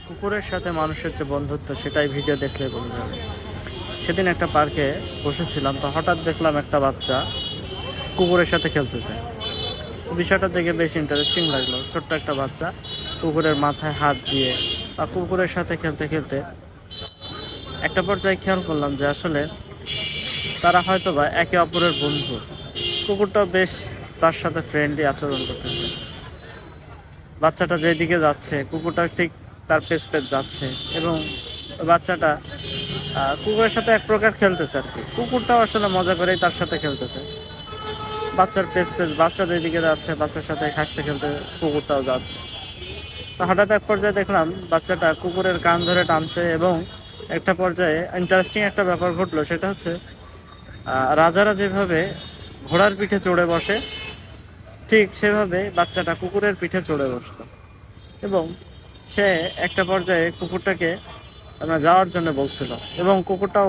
কুকুরের সাথে মানুষের যে বন্ধুত্ব সেটাই ভিডিও দেখলে বোঝা যাবে। সেদিন একটা পার্কে বসেছিলাম, তো হঠাৎ দেখলাম একটা বাচ্চা কুকুরের সাথে খেলতেছে। তো বিষয়টা দেখে বেশ ইন্টারেস্টিং লাগলো। ছোট্ট একটা বাচ্চা কুকুরের মাথায় হাত দিয়ে বা কুকুরের সাথে খেলতে খেলতে একটা পর্যায়ে খেয়াল করলাম যে আসলে তারা হয়তো বা একে অপরের বন্ধু। কুকুরটাও বেশ তার সাথে ফ্রেন্ডলি আচরণ করতেছে। বাচ্চাটা যেদিকে যাচ্ছে কুকুরটা ঠিক তার পেছ পেছ যাচ্ছে, এবং বাচ্চাটা কুকুরের সাথে এক প্রকার খেলতেছে আর কি। কুকুরটাও আসলে মজা করেই তার সাথে খেলতেছে। বাচ্চার পেছ পেছ বাচ্চা যেদিকে যাচ্ছে বাচ্চার সাথে হাসতে খেলতে কুকুরটাও যাচ্ছে। তো হঠাৎ এক পর্যায়ে দেখলাম বাচ্চাটা কুকুরের কান ধরে টানছে, এবং একটা পর্যায়ে ইন্টারেস্টিং একটা ব্যাপার ঘটলো। সেটা হচ্ছে রাজারা যেভাবে ঘোড়ার পিঠে চড়ে বসে, ঠিক সেভাবে বাচ্চাটা কুকুরের পিঠে চড়ে বসলো, এবং সে একটা পর্যায়ে কুকুরটাকে যাওয়ার জন্য বলছিল, এবং কুকুরটাও